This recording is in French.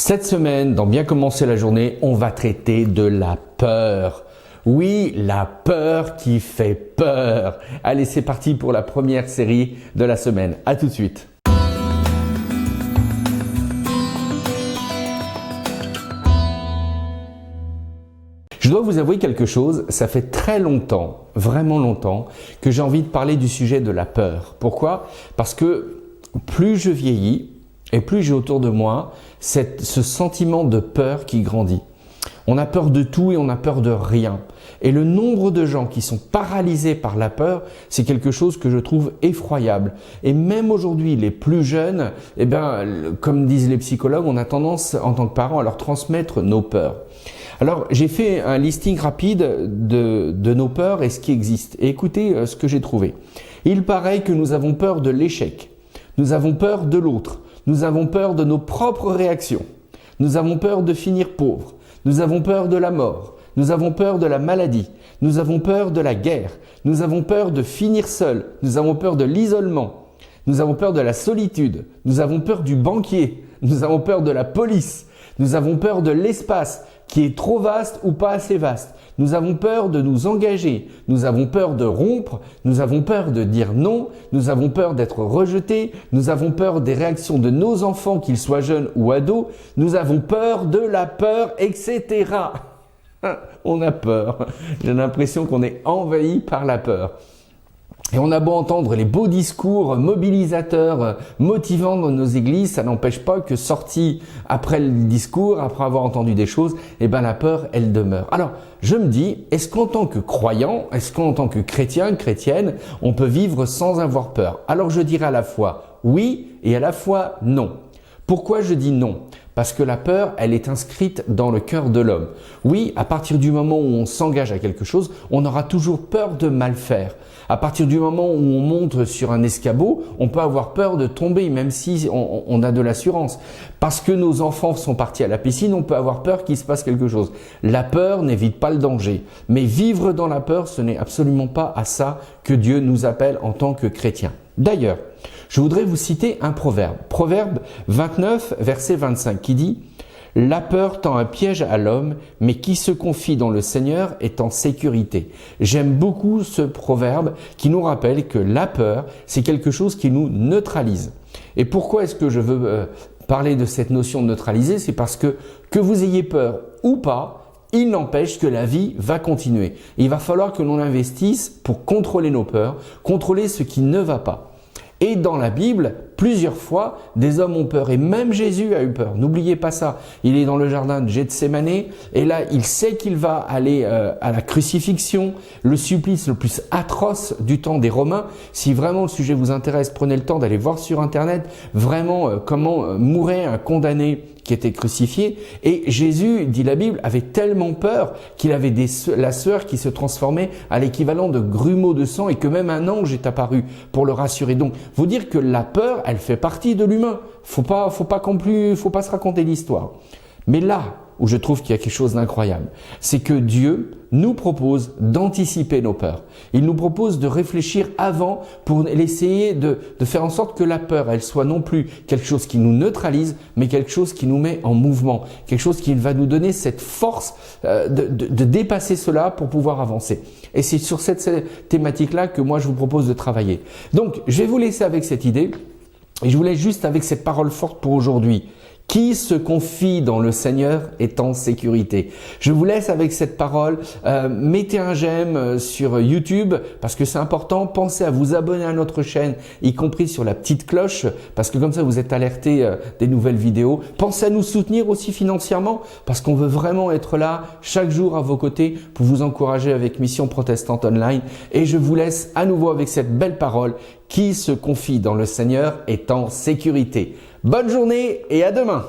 Cette semaine, dans Bien commencer la journée, on va traiter de la peur. Oui, la peur qui fait peur. Allez, c'est parti pour la première série de la semaine. À tout de suite. Je dois vous avouer quelque chose, ça fait très longtemps, vraiment longtemps, que j'ai envie de parler du sujet de la peur. Pourquoi? Parce que plus je vieillis et plus j'ai autour de moi ce sentiment de peur qui grandit. On a peur de tout et on a peur de rien. Et le nombre de gens qui sont paralysés par la peur, c'est quelque chose que je trouve effroyable. Et même aujourd'hui, les plus jeunes, comme disent les psychologues, on a tendance en tant que parents à leur transmettre nos peurs. Alors, j'ai fait un listing rapide de nos peurs et ce qui existe. Et écoutez ce que j'ai trouvé. Il paraît que nous avons peur de l'échec. Nous avons peur de l'autre. Nous avons peur de nos propres réactions. Nous avons peur de finir pauvres. Nous avons peur de la mort. Nous avons peur de la maladie. Nous avons peur de la guerre. Nous avons peur de finir seul. Nous avons peur de l'isolement. Nous avons peur de la solitude. Nous avons peur du banquier. Nous avons peur de la police. Nous avons peur de l'espace qui est trop vaste ou pas assez vaste. Nous avons peur de nous engager. Nous avons peur de rompre. Nous avons peur de dire non. Nous avons peur d'être rejetés. Nous avons peur des réactions de nos enfants, qu'ils soient jeunes ou ados. Nous avons peur de la peur, etc. On a peur. J'ai l'impression qu'on est envahi par la peur. Et on a beau entendre les beaux discours mobilisateurs, motivants dans nos églises, ça n'empêche pas que sorti après le discours, après avoir entendu des choses, la peur, elle demeure. Alors, je me dis, est-ce qu'en tant que croyant, est-ce qu'en tant que chrétien, chrétienne, on peut vivre sans avoir peur? Alors, je dirais à la fois oui et à la fois non. Pourquoi je dis non? Parce que la peur, elle est inscrite dans le cœur de l'homme. Oui, à partir du moment où on s'engage à quelque chose, on aura toujours peur de mal faire. À partir du moment où on monte sur un escabeau, on peut avoir peur de tomber, même si on a de l'assurance. Parce que nos enfants sont partis à la piscine, on peut avoir peur qu'il se passe quelque chose. La peur n'évite pas le danger. Mais vivre dans la peur, ce n'est absolument pas à ça que Dieu nous appelle en tant que chrétiens. D'ailleurs, je voudrais vous citer un proverbe. Proverbe 29, verset 25, qui dit « La peur tend un piège à l'homme, mais qui se confie dans le Seigneur est en sécurité. » J'aime beaucoup ce proverbe qui nous rappelle que la peur, c'est quelque chose qui nous neutralise. Et pourquoi est-ce que je veux parler de cette notion de neutraliser? C'est parce que vous ayez peur ou pas, il n'empêche que la vie va continuer. Il va falloir que l'on investisse pour contrôler nos peurs, contrôler ce qui ne va pas. Et dans la Bible, plusieurs fois, des hommes ont peur et même Jésus a eu peur. N'oubliez pas ça. Il est dans le jardin de Gethsémane et là, il sait qu'il va aller à la crucifixion, le supplice le plus atroce du temps des Romains. Si vraiment le sujet vous intéresse, prenez le temps d'aller voir sur Internet vraiment comment mourait un condamné qui était crucifié. Et Jésus, dit la Bible, avait tellement peur qu'il avait la sueur qui se transformait à l'équivalent de grumeaux de sang et que même un ange est apparu pour le rassurer. Donc, vous dire que la peur, elle fait partie de l'humain. Faut pas se raconter l'histoire. Mais là où je trouve qu'il y a quelque chose d'incroyable, c'est que Dieu nous propose d'anticiper nos peurs. Il nous propose de réfléchir avant pour essayer de faire en sorte que la peur, elle soit non plus quelque chose qui nous neutralise, mais quelque chose qui nous met en mouvement, quelque chose qui va nous donner cette force de dépasser cela pour pouvoir avancer. Et c'est sur cette thématique-là que moi je vous propose de travailler. Donc, je vais vous laisser avec cette idée et je vous laisse juste avec cette parole forte pour aujourd'hui. Qui se confie dans le Seigneur est en sécurité. Je vous laisse avec cette parole. Mettez un j'aime sur YouTube parce que c'est important. Pensez à vous abonner à notre chaîne, y compris sur la petite cloche, parce que comme ça vous êtes alertés des nouvelles vidéos. Pensez à nous soutenir aussi financièrement parce qu'on veut vraiment être là chaque jour à vos côtés pour vous encourager avec Mission Protestante Online. Et je vous laisse à nouveau avec cette belle parole. Qui se confie dans le Seigneur est en sécurité. Bonne journée et à demain!